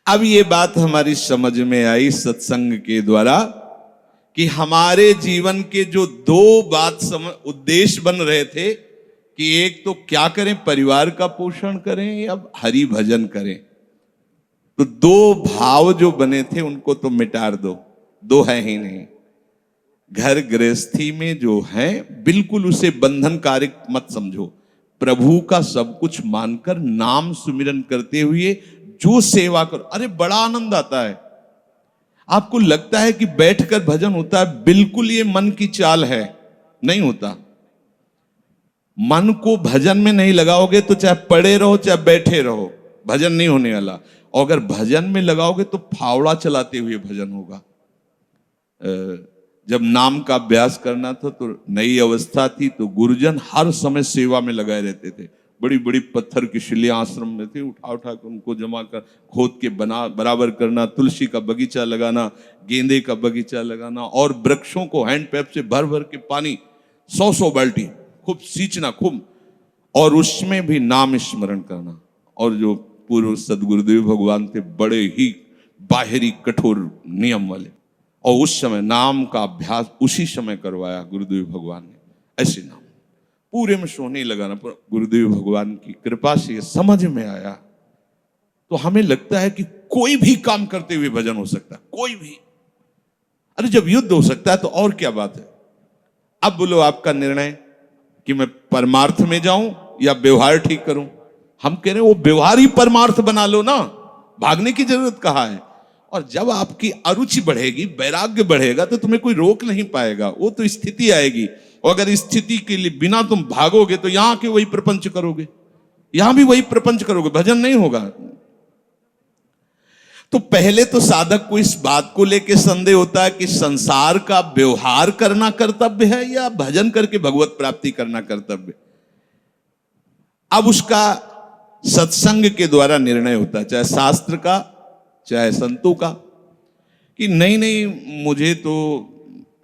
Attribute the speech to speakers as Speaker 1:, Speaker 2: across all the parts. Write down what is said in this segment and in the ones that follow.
Speaker 1: अब ये बात हमारी समझ में आई सत्संग के द्वारा कि हमारे जीवन के जो दो उद्देश्य बन रहे थे कि एक तो क्या करें, परिवार का पोषण करें या हरि भजन करें। तो दो भाव जो बने थे उनको तो मिटा दो, दो है ही नहीं। घर गृहस्थी में जो है बिल्कुल उसे बंधनकारक मत समझो। प्रभु का सब कुछ मानकर नाम सुमिरन करते हुए जो सेवा करो, अरे बड़ा आनंद आता है। आपको लगता है कि बैठकर भजन होता है, बिल्कुल ये मन की चाल है, नहीं होता। मन को भजन में नहीं लगाओगे तो चाहे पड़े रहो चाहे बैठे रहो, भजन नहीं होने वाला। और अगर भजन में लगाओगे तो फावड़ा चलाते हुए भजन होगा। जब नाम का अभ्यास करना था तो नई अवस्था थी, तो गुरुजन हर समय सेवा में लगाए रहते थे। बड़ी बड़ी पत्थर की शिलियां आश्रम में थी, उठा उठा कर उनको जमा कर खोद के बराबर करना, तुलसी का बगीचा लगाना, गेंदे का बगीचा लगाना, और वृक्षों को हैंड पैप से भर भर के पानी 100 बाल्टी खूब सींचना खूब, और उसमें भी नाम स्मरण करना। और जो पूर्व सदगुरुदेव भगवान थे बड़े ही बाहरी कठोर नियम वाले, और उस समय नाम का अभ्यास उसी समय करवाया गुरुदेव भगवान ने। ऐसे नाम पूरे में सोने लगाना, गुरुदेव भगवान की कृपा से समझ में आया। तो हमें लगता है कि कोई भी काम करते हुए भजन हो सकता है, कोई भी। अरे जब युद्ध हो सकता है तो और क्या बात है। अब बोलो आपका निर्णय कि मैं परमार्थ में जाऊं या व्यवहार ठीक करूं। हम कह रहे हैं वो व्यवहार ही परमार्थ बना लो ना, भागने की जरूरत कहाँ है। और जब आपकी अरुचि बढ़ेगी, वैराग्य बढ़ेगा, तो तुम्हें कोई रोक नहीं पाएगा। वो तो स्थिति आएगी, और अगर इस स्थिति के लिए बिना तुम भागोगे तो यहां के वही प्रपंच करोगे, यहां भी वही प्रपंच करोगे, भजन नहीं होगा। तो पहले तो साधक को इस बात को लेकर संदेह होता है कि संसार का व्यवहार करना कर्तव्य है या भजन करके भगवत प्राप्ति करना कर्तव्य। अब उसका सत्संग के द्वारा निर्णय होता है, चाहे शास्त्र का चाहे संतों का, कि नहीं नहीं मुझे तो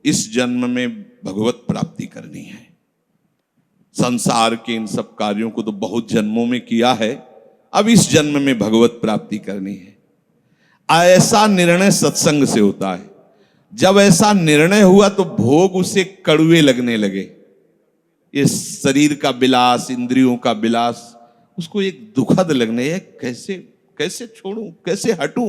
Speaker 1: इस जन्म में भगवत प्राप्ति करनी है। संसार के इन सब कार्यों को तो बहुत जन्मों में किया है, अब इस जन्म में भगवत प्राप्ति करनी है। ऐसा निर्णय सत्संग से होता है। जब ऐसा निर्णय हुआ तो भोग उसे कड़वे लगने लगे। ये शरीर का विलास, इंद्रियों का विलास उसको एक दुखद लगने है, कैसे कैसे छोड़ूं, कैसे हटूं।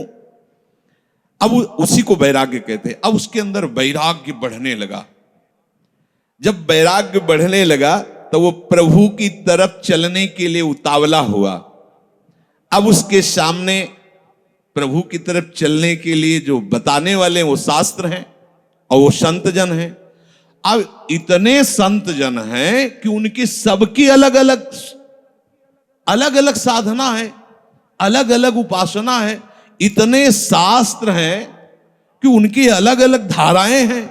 Speaker 1: अब उसी को वैराग्य कहते हैं। अब उसके अंदर वैराग्य बढ़ने लगा। जब वैराग्य बढ़ने लगा तो वो प्रभु की तरफ चलने के लिए उतावला हुआ। अब उसके सामने प्रभु की तरफ चलने के लिए जो बताने वाले वो शास्त्र हैं और वो संत जन हैं। अब इतने संत जन हैं कि उनकी सबकी अलग अलग साधना है, अलग अलग उपासना है। इतने शास्त्र हैं कि उनकी अलग अलग धाराएं हैं,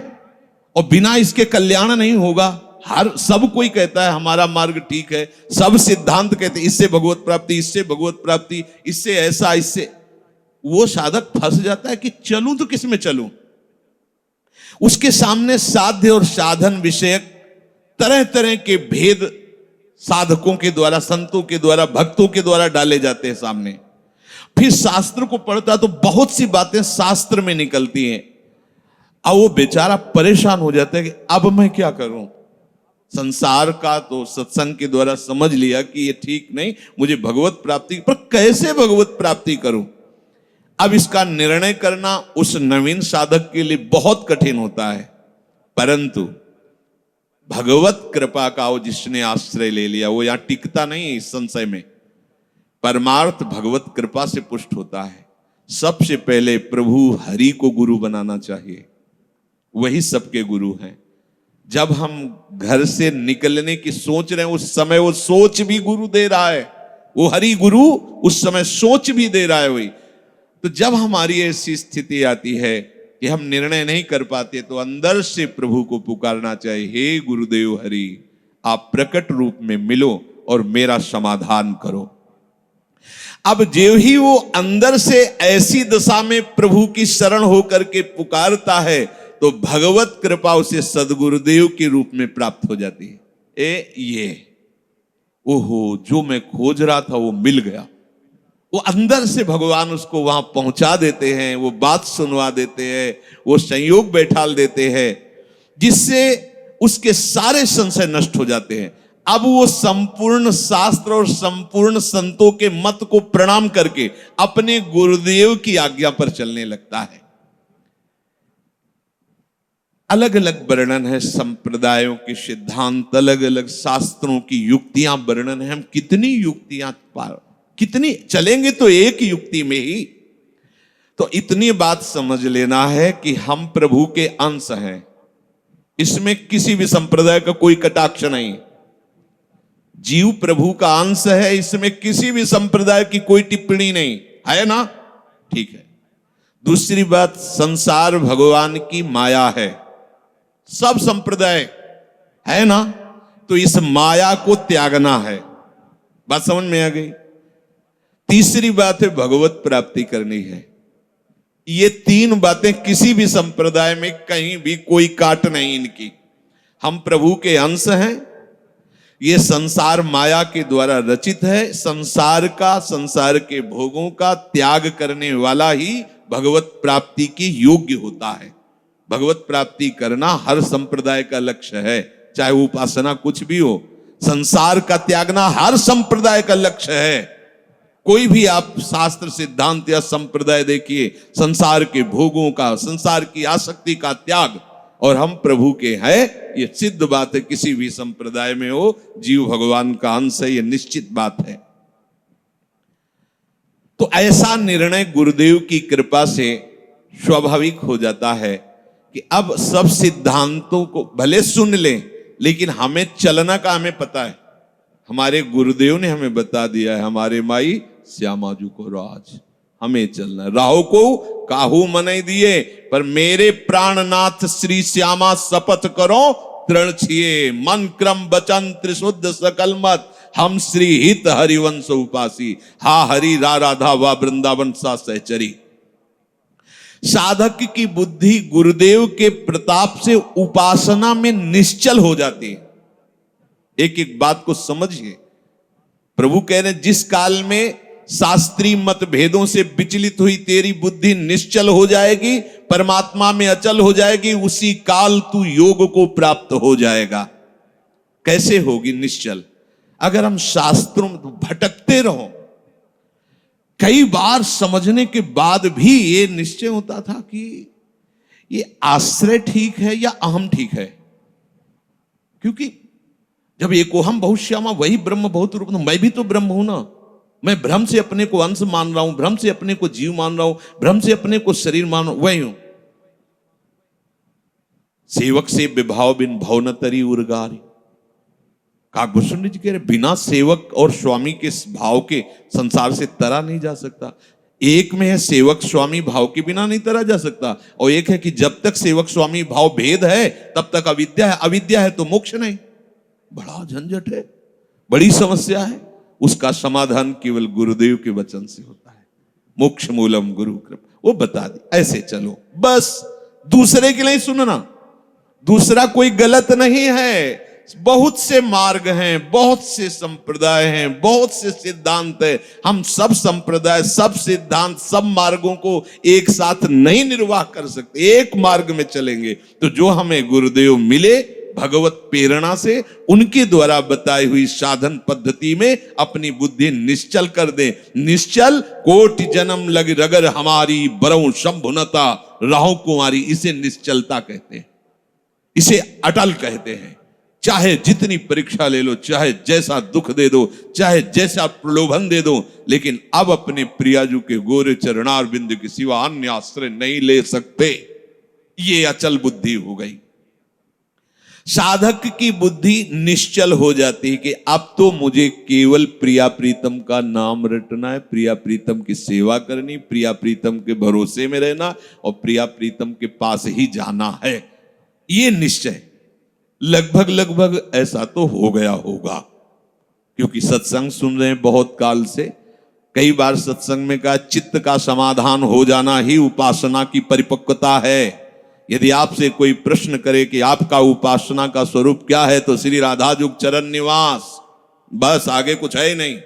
Speaker 1: और बिना इसके कल्याण नहीं होगा। हर सब कोई कहता है हमारा मार्ग ठीक है, सब सिद्धांत कहते हैं इससे भगवत प्राप्ति, इससे भगवत प्राप्ति, इससे ऐसा, इससे। वो साधक फंस जाता है कि चलूं तो किस में चलूं। उसके सामने साध्य और साधन विषयक तरह तरह के भेद साधकों के द्वारा, संतों के द्वारा, भक्तों के द्वारा डाले जाते हैं सामने। फिर शास्त्र को पढ़ता तो बहुत सी बातें शास्त्र में निकलती हैं, और वो बेचारा परेशान हो जाता है कि अब मैं क्या करूं। संसार का तो सत्संग के द्वारा समझ लिया कि ये ठीक नहीं, मुझे भगवत प्राप्ति, पर कैसे भगवत प्राप्ति करूं। अब इसका निर्णय करना उस नवीन साधक के लिए बहुत कठिन होता है। परंतु भगवत कृपा का वो जिसने आश्रय ले लिया वो यहां टिकता नहीं है इस संशय में। परमार्थ भगवत कृपा से पुष्ट होता है। सबसे पहले प्रभु हरि को गुरु बनाना चाहिए, वही सबके गुरु हैं। जब हम घर से निकलने की सोच रहे हैं उस समय वो सोच भी गुरु दे रहा है, वो हरि गुरु उस समय सोच भी दे रहा है वही। तो जब हमारी ऐसी स्थिति आती है कि हम निर्णय नहीं कर पाते तो अंदर से प्रभु को पुकारना चाहिए, हे गुरुदेव हरि, आप प्रकट रूप में मिलो और मेरा समाधान करो। अब जो ही वो अंदर से ऐसी दशा में प्रभु की शरण होकर के पुकारता है तो भगवत कृपा उसे सदगुरुदेव के रूप में प्राप्त हो जाती है। ये ओहो, जो मैं खोज रहा था वो मिल गया, वो अंदर से भगवान उसको वहां पहुंचा देते हैं, वो बात सुनवा देते हैं, वो संयोग बैठाल देते हैं, जिससे उसके सारे संशय नष्ट हो जाते हैं। अब वो संपूर्ण शास्त्र और संपूर्ण संतों के मत को प्रणाम करके अपने गुरुदेव की आज्ञा पर चलने लगता है। अलग अलग वर्णन है संप्रदायों के सिद्धांत, अलग अलग शास्त्रों की युक्तियां वर्णन है। हम कितनी युक्तियां कितनी चलेंगे तो एक युक्ति में ही। तो इतनी बात समझ लेना है कि हम प्रभु के अंश हैं, इसमें किसी भी संप्रदाय का कोई कटाक्ष नहीं। जीव प्रभु का अंश है, इसमें किसी भी संप्रदाय की कोई टिप्पणी नहीं है ना, ठीक है। दूसरी बात, संसार भगवान की माया है, सब संप्रदाय है ना, तो इस माया को त्यागना है। बात समझ में आ गई। तीसरी बात है, भगवत प्राप्ति करनी है। ये तीन बातें किसी भी संप्रदाय में कहीं भी कोई काट नहीं इनकी। हम प्रभु के अंश हैं, ये संसार माया के द्वारा रचित है। संसार का, संसार के भोगों का त्याग करने वाला ही भगवत प्राप्ति के योग्य होता है। भगवत प्राप्ति करना हर संप्रदाय का लक्ष्य है, चाहे वो उपासना कुछ भी हो। संसार का त्यागना हर संप्रदाय का लक्ष्य है। कोई भी आप शास्त्र, सिद्धांत या संप्रदाय देखिए, संसार के भोगों का, संसार की आसक्ति का त्याग, और हम प्रभु के हैं, ये सिद्ध बात है। किसी भी संप्रदाय में हो, जीव भगवान का अंश है, ये निश्चित बात है। तो ऐसा निर्णय गुरुदेव की कृपा से स्वाभाविक हो जाता है कि अब सब सिद्धांतों को भले सुन लें, लेकिन हमें चलना का हमें पता है। हमारे गुरुदेव ने हमें बता दिया है, हमारे माई श्यामाजू को राज, हमें चलना। राहु को काहू मनै दिए, पर मेरे प्राणनाथ श्री श्यामा शपथ करो तृण छिए। मन क्रम वचन त्रिशुद्ध सकल मत, हम श्री हित हरिवंश उपासी। हा हरि रा राधा वा वृंदावन सा सहचरी। साधक की बुद्धि गुरुदेव के प्रताप से उपासना में निश्चल हो जाती है। एक एक बात को समझिए। प्रभु कह रहे, जिस काल में शास्त्रीय मत भेदों से विचलित हुई तेरी बुद्धि निश्चल हो जाएगी, परमात्मा में अचल हो जाएगी, उसी काल तू योग को प्राप्त हो जाएगा। कैसे होगी निश्चल? अगर हम शास्त्रों में भटकते रहो, कई बार समझने के बाद भी ये निश्चय होता था कि ये आश्रय ठीक है या अहम ठीक है। क्योंकि जब एकोहम बहुश्यामा वही ब्रह्म बहुत रूप, मैं भी तो ब्रह्म हूं ना। मैं भ्रम से अपने को अंश मान रहा हूं, भ्रम से अपने को जीव मान रहा हूं, भ्रम से अपने को शरीर मान रहा हूं, वही हूं। सेवक से विभाव बिन भाव न तरी उर्गारी। काकभूषण जी कह रहे, बिना सेवक और स्वामी के भाव के संसार से तरा नहीं जा सकता। एक में है सेवक स्वामी भाव के बिना नहीं तरा जा सकता, और एक है कि जब तक सेवक स्वामी भाव भेद है तब तक अविद्या है। अविद्या है तो मोक्ष नहीं। बड़ा झंझट है, बड़ी समस्या है। उसका समाधान केवल गुरुदेव के वचन से होता है। मोक्ष मूलम गुरु कृपा, वो बता दी, ऐसे चलो बस। दूसरे के लिए सुनना, दूसरा कोई गलत नहीं है। बहुत से मार्ग हैं, बहुत से संप्रदाय हैं, बहुत से सिद्धांत हैं। हम सब संप्रदाय, सब सिद्धांत, सब मार्गों को एक साथ नहीं निर्वाह कर सकते। एक मार्ग में चलेंगे तो जो हमें गुरुदेव मिले भगवत प्रेरणा से, उनके द्वारा बताई हुई साधन पद्धति में अपनी बुद्धि निश्चल कर दे। निश्चल कोटि जन्म लग रगर हमारी, बरऊ शंभुनता राहु कुमारी। इसे निश्चलता कहते हैं, इसे अटल कहते हैं। चाहे जितनी परीक्षा ले लो, चाहे जैसा दुख दे दो, चाहे जैसा प्रलोभन दे दो, लेकिन अब अपने प्रियाजू के गोरे चरणार बिंदु के सिवा अन्य आश्रय नहीं ले सकते। ये अचल बुद्धि हो गई। साधक की बुद्धि निश्चल हो जाती है कि अब तो मुझे केवल प्रिया प्रीतम का नाम रटना है, प्रिया प्रीतम की सेवा करनी, प्रिया प्रीतम के भरोसे में रहना, और प्रिया प्रीतम के पास ही जाना है। ये निश्चय लगभग लगभग ऐसा तो हो गया होगा, क्योंकि सत्संग सुन रहे हैं बहुत काल से। कई बार सत्संग में कहा, चित्त का समाधान हो जाना ही उपासना की परिपक्वता है। यदि आपसे कोई प्रश्न करे कि आपका उपासना का स्वरूप क्या है, तो श्री राधा जुग चरण निवास, बस, आगे कुछ है ही नहीं।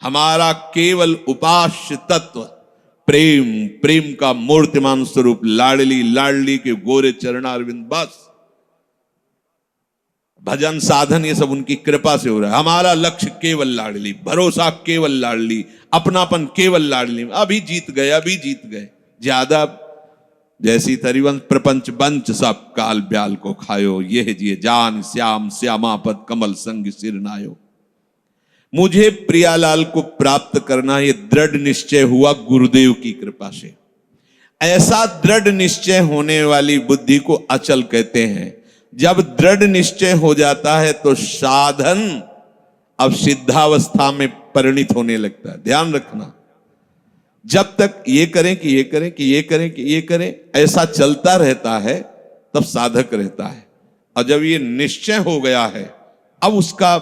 Speaker 1: हमारा केवल उपास्य तत्व प्रेम, प्रेम का मूर्तिमान स्वरूप लाडली लाडली के गोरे चरणारविंद, बस भजन साधन ये सब उनकी कृपा से हो रहा है। हमारा लक्ष्य केवल लाडली, भरोसा केवल लाडली, अपनापन केवल लाडली। अभी जीत गए, अभी जीत गए, ज्यादा जैसी तरिवंश प्रपंच बंच सब काल ब्याल को खायो, यह जिए जान श्याम श्यामापद कमल संग सिर नायो। मुझे प्रियालाल को प्राप्त करना ये दृढ़ निश्चय हुआ गुरुदेव की कृपा से। ऐसा दृढ़ निश्चय होने वाली बुद्धि को अचल कहते हैं। जब दृढ़ निश्चय हो जाता है तो साधन अब सिद्धावस्था में परिणित होने लगता है। ध्यान रखना, जब तक ये करें कि ये करें कि ये करें कि ये करें ऐसा चलता रहता है तब साधक रहता है। और जब ये निश्चय हो गया है अब उसका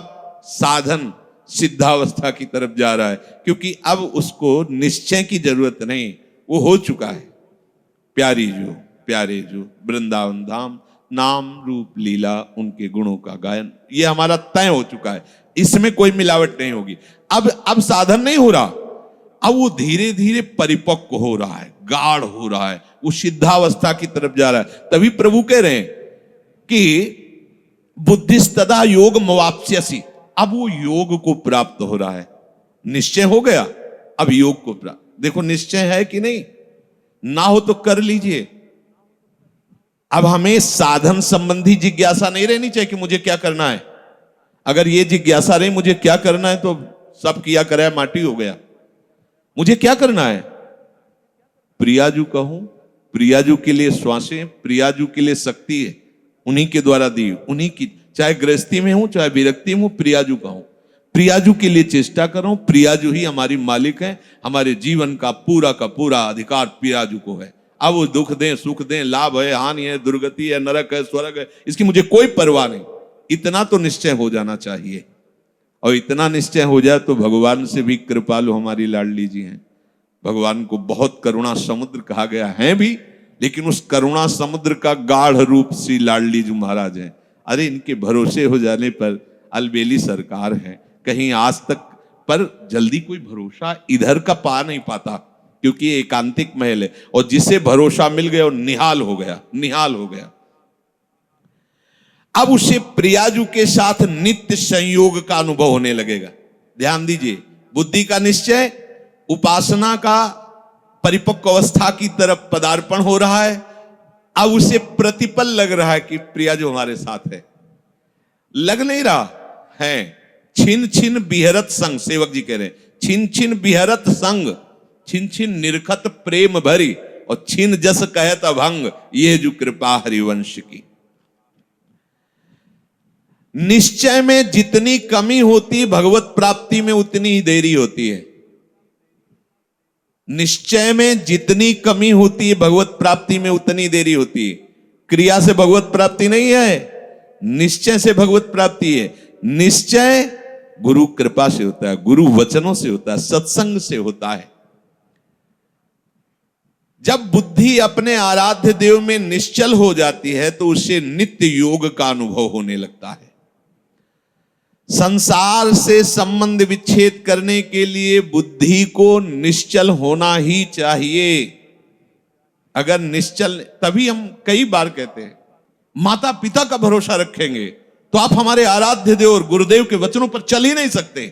Speaker 1: साधन सिद्धावस्था की तरफ जा रहा है, क्योंकि अब उसको निश्चय की जरूरत नहीं, वो हो चुका है। प्यारी जो प्यारे जो वृंदावन धाम, नाम रूप लीला उनके गुणों का गायन, ये हमारा तय हो चुका है, इसमें कोई मिलावट नहीं होगी। अब साधन नहीं हो रहा, अब वो धीरे धीरे परिपक्व हो रहा है, गाढ़ हो रहा है, वो सिद्धावस्था की तरफ जा रहा है। तभी प्रभु कह रहे हैं कि बुद्धिस्तदा योग मवाप्स्यसि, अब वो योग को प्राप्त हो रहा है। निश्चय हो गया, अब योग को प्राप्त। देखो निश्चय है कि नहीं, ना हो तो कर लीजिए। अब हमें साधन संबंधी जिज्ञासा नहीं रहनी चाहिए कि मुझे क्या करना है। अगर ये जिज्ञासा रही मुझे क्या करना है तो सब किया कराया माटी हो गया। मुझे क्या करना है, प्रियाजू कहूं, प्रियाजू के लिए श्वासें, प्रियाजू के लिए शक्ति है, उन्हीं के द्वारा दी, उन्हीं की, चाहे गृहस्थी में हूं चाहे विरक्ति में हूं, प्रियाजू कहूं, प्रियाजू के लिए चेष्टा करो। प्रियाजू ही हमारी मालिक है, हमारे जीवन का पूरा अधिकार प्रियाजू को है। अब वो दुख दें सुख दें, लाभ है हानि है, दुर्गति है नरक है स्वर्ग है, इसकी मुझे कोई परवाह नहीं। इतना तो निश्चय हो जाना चाहिए। और इतना निश्चय हो जाए तो भगवान से भी कृपालु हमारी लाडली जी हैं। भगवान को बहुत करुणा समुद्र कहा गया है भी, लेकिन उस करुणा समुद्र का गाढ़ रूप श्री लाडली जी महाराज हैं। अरे इनके भरोसे हो जाने पर अलबेली सरकार है, कहीं आज तक पर जल्दी कोई भरोसा इधर का पा नहीं पाता, क्योंकि ये एकांतिक महल है। और जिसे भरोसा मिल गया वो निहाल हो गया, निहाल हो गया। अब उसे प्रियाजू के साथ नित्य संयोग का अनुभव होने लगेगा। ध्यान दीजिए, बुद्धि का निश्चय, उपासना का परिपक्व अवस्था की तरफ पदार्पण हो रहा है। अब उसे प्रतिपल लग रहा है कि प्रियाजू हमारे साथ है। लग नहीं रहा है, छिन छिन बिहरत संग, सेवक जी कह रहे हैं, छिन छिन बिहरत संग, छिन छिन निरखत प्रेम भरी, और छिन जस कहत अभंग, ये जो कृपा हरिवंश की। निश्चय में जितनी कमी होती भगवत प्राप्ति में उतनी ही देरी होती है। निश्चय में जितनी कमी होती है भगवत प्राप्ति में उतनी देरी होती है। क्रिया से भगवत प्राप्ति नहीं है, निश्चय से भगवत प्राप्ति है। निश्चय गुरु कृपा से होता है, गुरु वचनों से होता है, सत्संग से होता है। जब बुद्धि अपने आराध्य देव में निश्चल हो जाती है तो उसे नित्य योग का अनुभव होने लगता है। संसार से संबंध विच्छेद करने के लिए बुद्धि को निश्चल होना ही चाहिए। अगर निश्चल, तभी हम कई बार कहते हैं माता पिता का भरोसा रखेंगे तो आप हमारे आराध्य देव और गुरुदेव के वचनों पर चल ही नहीं सकते।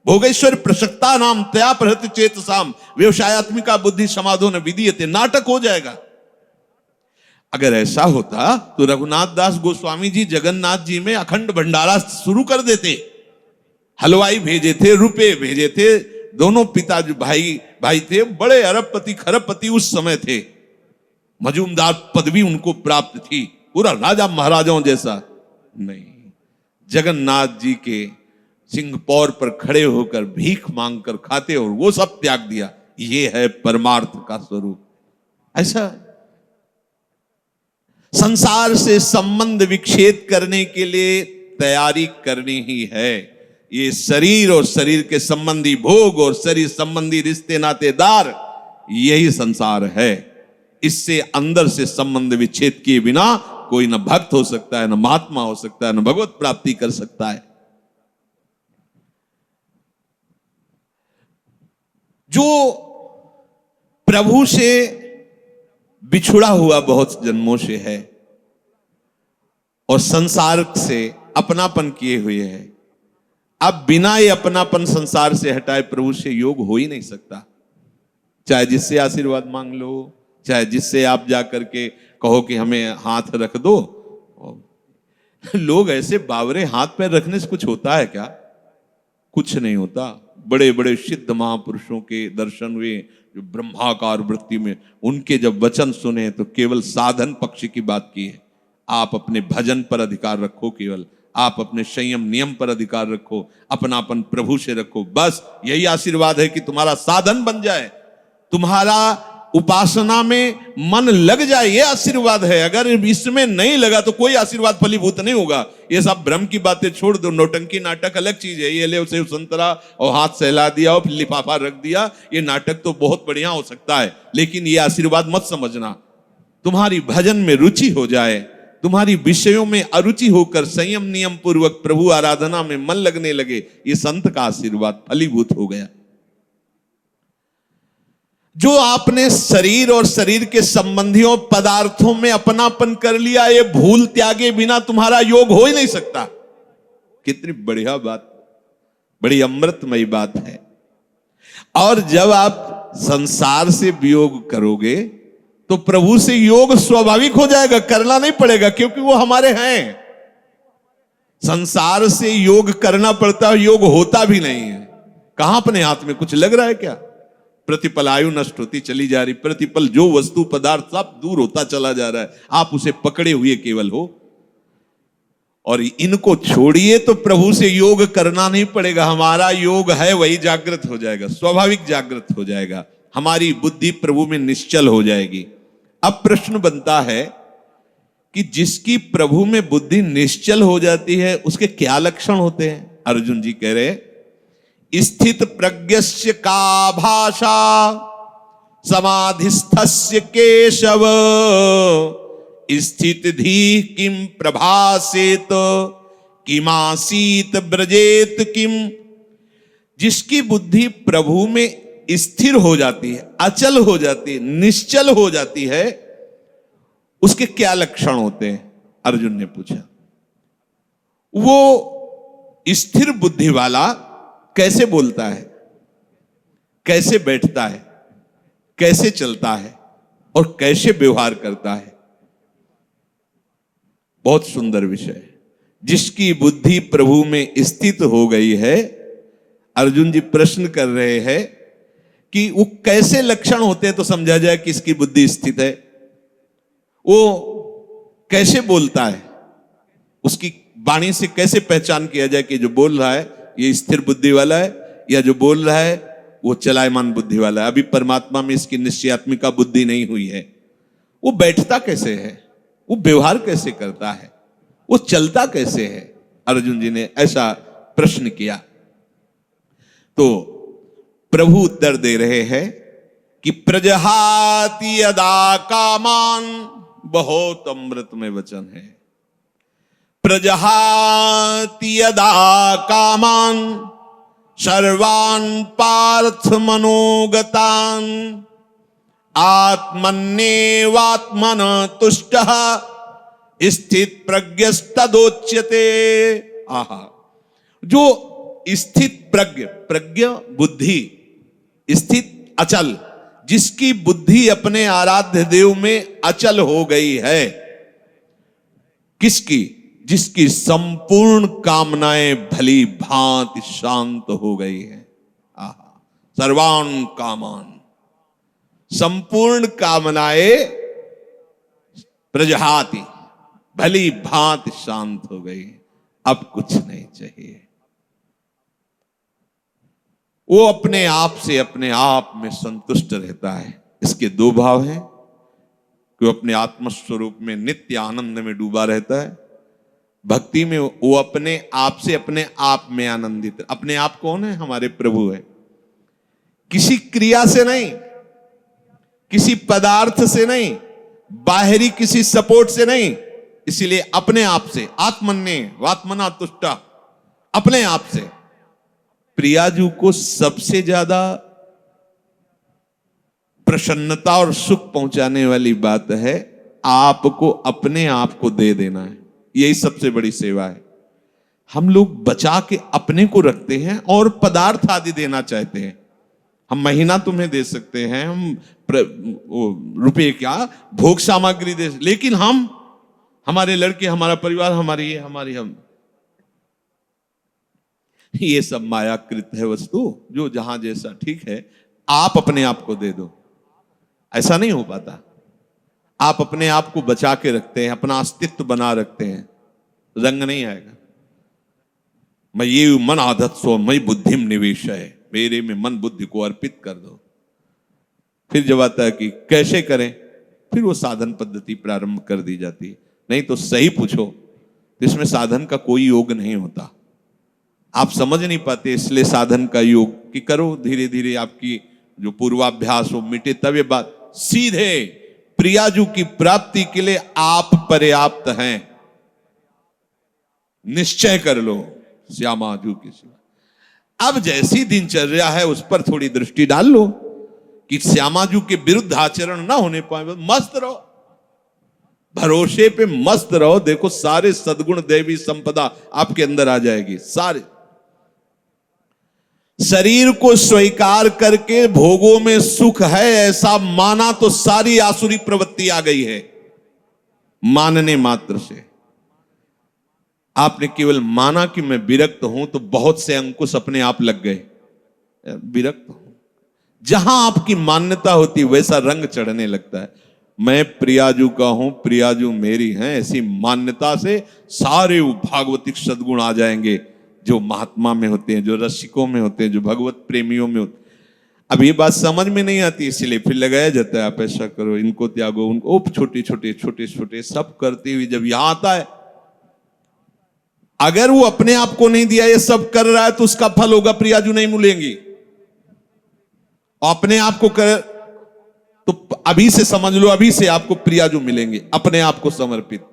Speaker 1: भोगेश्वर प्रसक्ता नाम तया प्रहत चेतसाम व्यवसायत्मिका बुद्धि समाधो न विधीयते, नाटक हो जाएगा। अगर ऐसा होता तो रघुनाथ दास गोस्वामी जी जगन्नाथ जी में अखंड भंडारा शुरू कर देते। हलवाई भेजे थे, रुपए भेजे थे, दोनों पिता जो भाई थे बड़े अरबपति खरबपति उस समय थे, मजूमदार पदवी उनको प्राप्त थी, पूरा राजा महाराजाओं जैसा नहीं। जगन्नाथ जी के सिंहपौर पर खड़े होकर भीख मांगकर खाते और वो सब त्याग दिया। ये है परमार्थ का स्वरूप। ऐसा संसार से संबंध विच्छेद करने के लिए तैयारी करनी ही है। ये शरीर और शरीर के संबंधी भोग और शरीर संबंधी रिश्ते नातेदार, यही संसार है। इससे अंदर से संबंध विच्छेद किए बिना कोई न भक्त हो सकता है, न महात्मा हो सकता है, न भगवत प्राप्ति कर सकता है। जो प्रभु से बिछुड़ा हुआ बहुत जन्मों से है और संसार से अपनापन किए हुए है, अब बिना ये अपनापन संसार से हटाए प्रभु से योग हो ही नहीं सकता। चाहे जिससे आशीर्वाद मांग लो, चाहे जिससे आप जाकर के कहो कि हमें हाथ रख दो। लोग ऐसे बावरे हाथ पैर रखने से कुछ होता है क्या? कुछ नहीं होता। बड़े बड़े सिद्ध महापुरुषों के दर्शन हुए जो ब्रह्माकार वृत्ति में, उनके जब वचन सुने तो केवल साधन पक्ष की बात की है। आप अपने भजन पर अधिकार रखो, केवल आप अपने संयम नियम पर अधिकार रखो, अपनापन प्रभु से रखो, बस यही आशीर्वाद है कि तुम्हारा साधन बन जाए, तुम्हारा उपासना में मन लग जाए, ये आशीर्वाद है। अगर इसमें नहीं लगा तो कोई आशीर्वाद फलीभूत नहीं होगा। ये सब भ्रम की बातें छोड़ दो। नौटंकी नाटक अलग चीज है। ये ले सेव संतरा और हाथ सहला दिया और लिफाफा रख दिया, ये नाटक तो बहुत बढ़िया हो सकता है, लेकिन ये आशीर्वाद मत समझना। तुम्हारी भजन में रुचि हो जाए, तुम्हारी विषयों में अरुचि होकर संयम नियम पूर्वक प्रभु आराधना में मन लगने लगे, ये संत का आशीर्वाद फलीभूत हो गया। जो आपने शरीर और शरीर के संबंधियों पदार्थों में अपनापन कर लिया, ये भूल त्यागे बिना तुम्हारा योग हो ही नहीं सकता। कितनी बढ़िया बात, बड़ी अमृतमयी बात है। और जब आप संसार से वियोग करोगे तो प्रभु से योग स्वाभाविक हो जाएगा, करना नहीं पड़ेगा, क्योंकि वो हमारे हैं। संसार से योग करना पड़ता है, योग होता भी नहीं है। कहां अपने हाथ में कुछ लग रहा है क्या? प्रतिपल आयु नष्ट होती चली जा रही, प्रतिपल जो वस्तु पदार्थ सब दूर होता चला जा रहा है, आप उसे पकड़े हुए केवल हो। और इनको छोड़िए तो प्रभु से योग करना नहीं पड़ेगा, हमारा योग है वही जागृत हो जाएगा, स्वाभाविक जागृत हो जाएगा, हमारी बुद्धि प्रभु में निश्चल हो जाएगी। अब प्रश्न बनता है कि जिसकी प्रभु में बुद्धि निश्चल हो जाती है उसके क्या लक्षण होते हैं? अर्जुन जी कह रहे, स्थित प्रज्ञस्य का भाषा समाधिस्थस्य केशव, स्थित धी किम प्रभासेत किमासीत ब्रजेत किम। जिसकी बुद्धि प्रभु में स्थिर हो जाती है, अचल हो जाती है, निश्चल हो जाती है, उसके क्या लक्षण होते हैं? अर्जुन ने पूछा। वो स्थिर बुद्धि वाला कैसे बोलता है, कैसे बैठता है, कैसे चलता है और कैसे व्यवहार करता है? बहुत सुंदर विषय है। जिसकी बुद्धि प्रभु में स्थित हो गई है, अर्जुन जी प्रश्न कर रहे हैं कि वो कैसे लक्षण होते हैं तो समझा जाए कि इसकी बुद्धि स्थित है। वो कैसे बोलता है, उसकी वाणी से कैसे पहचान किया जाए कि जो बोल रहा है ये स्थिर बुद्धि वाला है, या जो बोल रहा है वो चलायमान बुद्धि वाला है। अभी परमात्मा में इसकी निश्चयात्मिका बुद्धि नहीं हुई है। वो बैठता कैसे है, वो व्यवहार कैसे करता है, वो चलता कैसे है? अर्जुन जी ने ऐसा प्रश्न किया तो प्रभु उत्तर दे रहे हैं कि प्रजहाति यदा कामान, बहुत अमृत में वचन है। प्रजहाति यदा कामान सर्वान् पार्थ मनोगतान् आत्मन्येवात्मन तुष्टः स्थित प्रज्ञस्तदोच्यते। आहा, जो स्थित प्रज्ञ बुद्धि, स्थित अचल, जिसकी बुद्धि अपने आराध्य देव में अचल हो गई है। किसकी? जिसकी संपूर्ण कामनाएं भली भांति शांत हो गई है। आहा, सर्वान कामान, संपूर्ण कामनाएं प्रजहाति, भली भांति शांत हो गई, अब कुछ नहीं चाहिए। वो अपने आप से अपने आप में संतुष्ट रहता है। इसके दो भाव हैं कि वो अपने आत्मस्वरूप में नित्य आनंद में डूबा रहता है। भक्ति में वो अपने आप से अपने आप में आनंदित। अपने आप कौन है? हमारे प्रभु है। किसी क्रिया से नहीं, किसी पदार्थ से नहीं, बाहरी किसी सपोर्ट से नहीं, इसीलिए अपने आप से, आत्मन्य वात्मना तुष्टा, अपने आप से। प्रियाजू को सबसे ज्यादा प्रसन्नता और सुख पहुंचाने वाली बात है, आपको अपने आप को दे देना है। यही सबसे बड़ी सेवा है। हम लोग बचा के अपने को रखते हैं और पदार्थ आदि देना चाहते हैं। हम महीना तुम्हें दे सकते हैं, हम रुपए क्या भोग सामग्री दे, लेकिन हम, हमारे लड़के, हमारा परिवार, हमारी ये, हमारी हम, ये सब मायाकृत है वस्तु, जो जहां जैसा ठीक है आप अपने आप को दे दो। ऐसा नहीं हो पाता। आप अपने आप को बचा के रखते हैं, अपना अस्तित्व बना रखते हैं, रंग नहीं आएगा। मैं ये मन आदत सो मई बुद्धिम निवेश है, मेरे में मन बुद्धि को अर्पित कर दो। फिर जब आता है कि कैसे करें, फिर वो साधन पद्धति प्रारंभ कर दी जाती है। नहीं तो सही पूछो तो इसमें साधन का कोई योग नहीं होता। आप समझ नहीं पाते, इसलिए साधन का योग कि करो, धीरे धीरे आपकी जो पूर्वाभ्यास हो मिटे, तब ये बात सीधे प्रियाजू की प्राप्ति के लिए आप पर्याप्त हैं। निश्चय कर लो श्यामाजू की सिवा। अब जैसी दिनचर्या है उस पर थोड़ी दृष्टि डाल लो कि श्यामाजू के विरुद्ध आचरण ना होने पाए। मस्त रहो, भरोसे पे मस्त रहो। देखो सारे सद्गुण दैवी संपदा आपके अंदर आ जाएगी। सारे शरीर को स्वीकार करके भोगों में सुख है ऐसा माना तो सारी आसुरी प्रवृत्ति आ गई है। मानने मात्र से आपने केवल माना कि मैं विरक्त हूं तो बहुत से अंकुश अपने आप लग गए। विरक्त हूं, जहां आपकी मान्यता होती वैसा रंग चढ़ने लगता है। मैं प्रियाजू का हूं, प्रियाजू मेरी हैं, ऐसी मान्यता से सारे भागवतिक सद्गुण आ जाएंगे जो महात्मा में होते हैं, जो रसिकों में होते हैं, जो भगवत प्रेमियों में होते हैं। अब ये बात समझ में नहीं आती, इसलिए फिर लगाया जाता है आप ऐसा करो, इनको त्यागो, उनको, छोटे छोटे छोटे छोटे सब करते हुए जब यहां आता है, अगर वो अपने आप को नहीं दिया, ये सब कर रहा है तो उसका फल होगा प्रियाजू नहीं मिलेंगी। अपने आप को कर तो अभी से समझ लो, अभी से आपको प्रियाजू मिलेंगे, अपने आप को समर्पित।